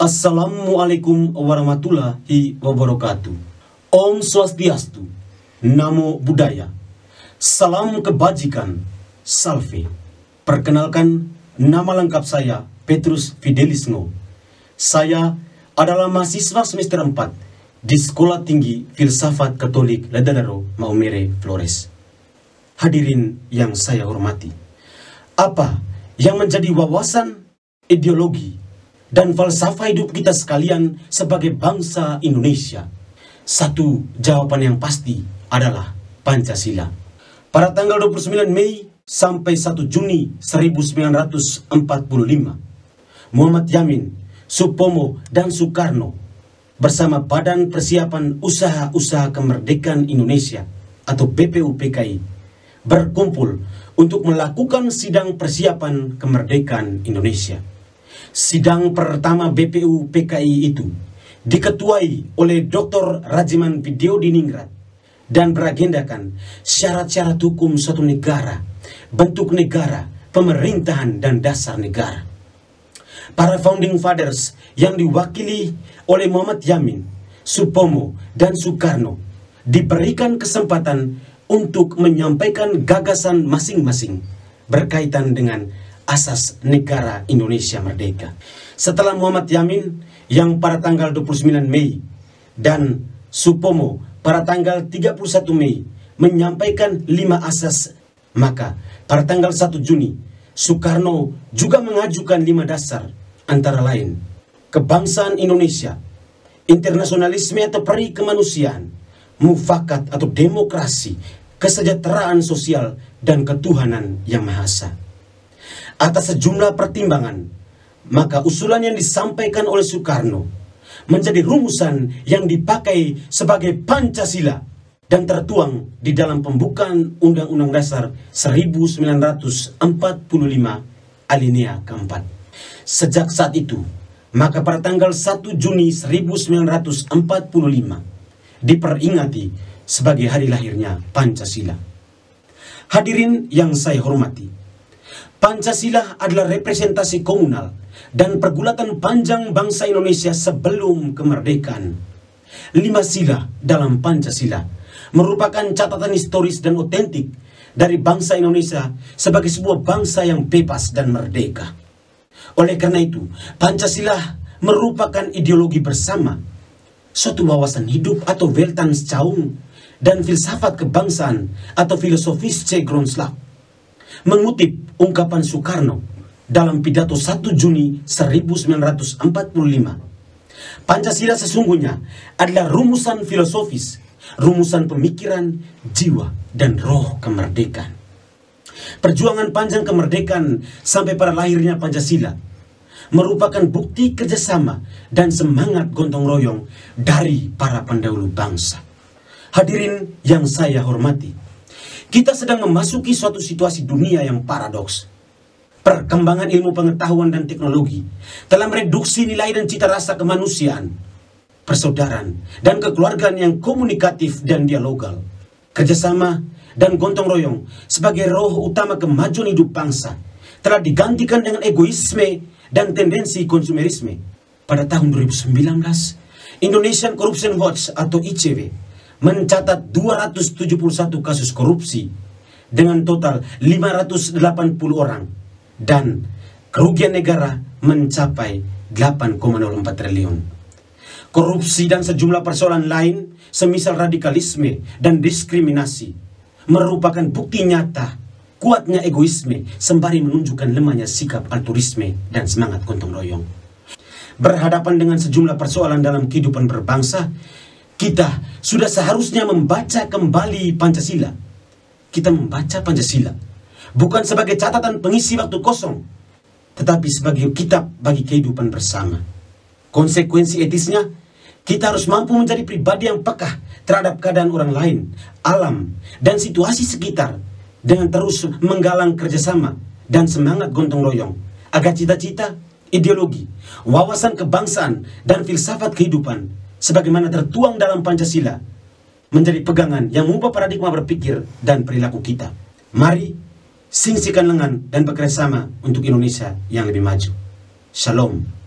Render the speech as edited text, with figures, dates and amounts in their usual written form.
Assalamualaikum warahmatullahi wabarakatuh. Om Swastiastu, Namo Buddhaya, salam kebajikan, salve. Perkenalkan, nama lengkap saya Petrus Fidelis Ngo. Saya adalah mahasiswa semester 4 di Sekolah Tinggi Filsafat Katolik Ladadaro Maumere Flores. Hadirin yang saya hormati, apa yang menjadi wawasan, ideologi, dan falsafah hidup kita sekalian sebagai bangsa Indonesia? Satu jawaban yang pasti adalah Pancasila. Pada tanggal 29 Mei sampai 1 Juni 1945, Muhammad Yamin, Supomo, dan Soekarno bersama Badan Persiapan Usaha-Usaha Kemerdekaan Indonesia atau BPUPKI berkumpul untuk melakukan sidang persiapan kemerdekaan Indonesia. Sidang pertama BPUPKI itu diketuai oleh Dr. Rajiman Widyodiningrat dan beragendakan syarat-syarat hukum suatu negara, bentuk negara, pemerintahan, dan dasar negara. Para founding fathers yang diwakili oleh Muhammad Yamin, Supomo, dan Soekarno diberikan kesempatan untuk menyampaikan gagasan masing-masing berkaitan dengan asas negara Indonesia merdeka. Setelah Muhammad Yamin yang pada tanggal 29 Mei dan Supomo pada tanggal 31 Mei menyampaikan 5 asas, maka pada tanggal 1 Juni Soekarno juga mengajukan 5 dasar, antara lain kebangsaan Indonesia, internasionalisme atau peri kemanusiaan, mufakat atau demokrasi, kesejahteraan sosial, dan ketuhanan yang Maha Esa. Atas sejumlah pertimbangan, maka usulan yang disampaikan oleh Soekarno menjadi rumusan yang dipakai sebagai Pancasila dan tertuang di dalam pembukaan Undang-Undang Dasar 1945 alinea keempat. Sejak saat itu, maka pada tanggal 1 Juni 1945 diperingati sebagai hari lahirnya Pancasila. Hadirin yang saya hormati, Pancasila adalah representasi komunal dan pergulatan panjang bangsa Indonesia sebelum kemerdekaan. 5 sila dalam Pancasila merupakan catatan historis dan otentik dari bangsa Indonesia sebagai sebuah bangsa yang bebas dan merdeka. Oleh karena itu, Pancasila merupakan ideologi bersama, suatu wawasan hidup atau Weltanschauung, dan filsafat kebangsaan atau filosofis Grondslag. Mengutip ungkapan Soekarno dalam pidato 1 Juni 1945, Pancasila sesungguhnya adalah rumusan filosofis, rumusan pemikiran, jiwa, dan roh kemerdekaan. Perjuangan panjang kemerdekaan sampai pada lahirnya Pancasila merupakan bukti kerjasama dan semangat gotong royong dari para pendahulu bangsa. Hadirin yang saya hormati, kita sedang memasuki suatu situasi dunia yang paradoks. Perkembangan ilmu pengetahuan dan teknologi telah mereduksi nilai dan cita rasa kemanusiaan, persaudaraan, dan kekeluargaan yang komunikatif dan dialogal. Kerjasama dan gotong royong sebagai roh utama kemajuan hidup bangsa telah digantikan dengan egoisme dan tendensi konsumerisme. Pada tahun 2019, Indonesian Corruption Watch atau ICW mencatat 271 kasus korupsi dengan total 580 orang dan kerugian negara mencapai 8,04 triliun. Korupsi dan sejumlah persoalan lain semisal radikalisme dan diskriminasi merupakan bukti nyata kuatnya egoisme sembari menunjukkan lemahnya sikap altruisme dan semangat gotong royong. Berhadapan dengan sejumlah persoalan dalam kehidupan berbangsa, kita sudah seharusnya membaca kembali Pancasila. Kita membaca Pancasila bukan sebagai catatan pengisi waktu kosong, tetapi sebagai kitab bagi kehidupan bersama. Konsekuensi etisnya, kita harus mampu menjadi pribadi yang peka terhadap keadaan orang lain, alam, dan situasi sekitar dengan terus menggalang kerjasama dan semangat gotong royong agar cita-cita, ideologi, wawasan kebangsaan, dan filsafat kehidupan sebagaimana tertuang dalam Pancasila menjadi pegangan yang mengubah paradigma berpikir dan perilaku kita. Mari singsikan lengan dan bekerjasama untuk Indonesia yang lebih maju. Shalom.